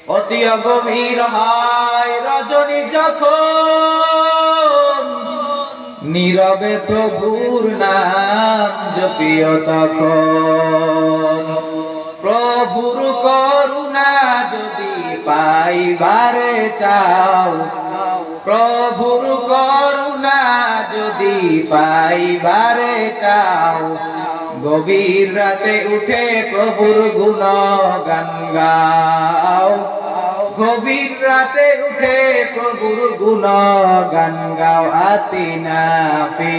অতি গভীর হয় রজনী যখন, নীরবে প্রভুর নাম জপিও তখন। প্রভুর করুণা যদি পাইবারে চাও, প্রভুর করুণা যদি পাইবারে চাও, গভীর রাতে উঠে প্রভুর গুণগান গাও। গভীর রাতে উঠে প্রভুর গুণগান গাও। আতিনা ফি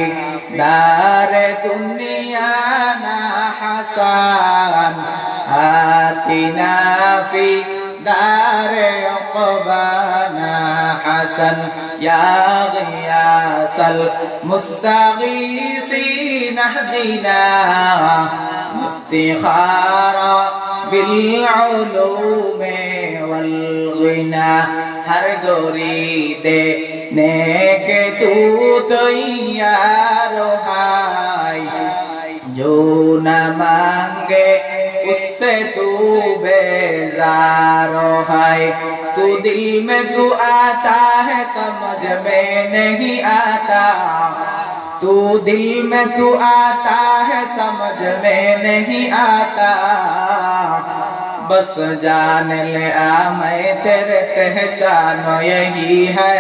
দারে দুনিয়া না হাসান, আতিনা ফি দারে উকবানা হাসান। ইয়া গিয়াসাল মুস্তাগীসিন আহদিনা ইফতিখারা বিল উলুমি ওয়াল গিনা। हर गोरी देने के तू तैयार हाय, जो न मांगे उससे तू बेजार है। तू दिल में तू आता है समझ में नहीं आता, तू दिल में तू आता है समझ में नहीं आता। बस जान ले आ मैं तेरे पहचान यही है,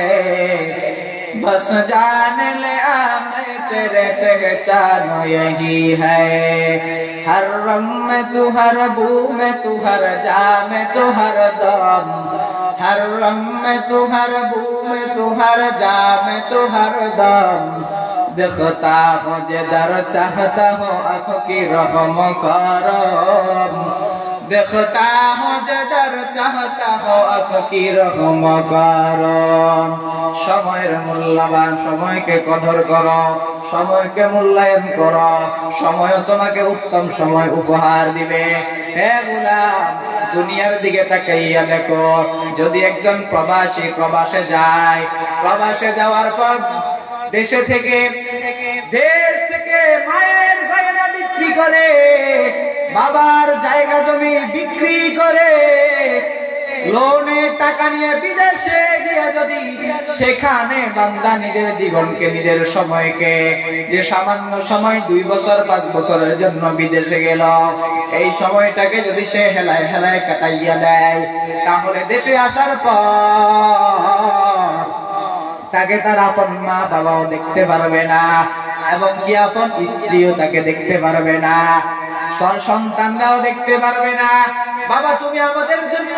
बस जान ले आ मैं तेरे पहचान यही है। हर रंग में तू, हर बू में तू, हर जा में तू, हर दम, हर रंग में तू, हर बू में तू, हर जा में तू, हर दम। देखता हो जिधर चाहता हो आपकी रहम करम, देखता हो जिधर चाहता हो आपकी रहम करम। সময়ের মূল্যবান, সময়কে কদর করো, সময়কে মূল্যায়ন করো। সময় তোমাকে উত্তম সময় উপহার দিবে। হে গোলাম, দুনিয়ার দিকে তাকাইয়া দেখো। যদি একজন প্রবাসী প্রবাসে যায়, প্রবাসে যাওয়ার পর দেশে থেকে, দেশ থেকে মায়ের গয়না বিক্রি করে, বাবার জায়গা জমি বিক্রি করে, লোনে টাকা নিয়ে বিদেশে গিয়ে যদি সেখানে বান্দা নিজের জীবনকে, নিজের সময়কে, যে সামান্য সময় 2 বছর 5 বছরের জন্য বিদেশে গেল, এই সময়টাকে যদি সে হেলায় হেলায় কাটাইয়া দেয়, তাহলে দেশে আসার পর তাকে তার আপন মা বাবাও দেখতে পারবে না, এবং কি আপন স্ত্রীও তাকে দেখতে পারবে না, সন্তানরাও দেখতে পারবে না। বাবা, তুমি আমাদের জন্য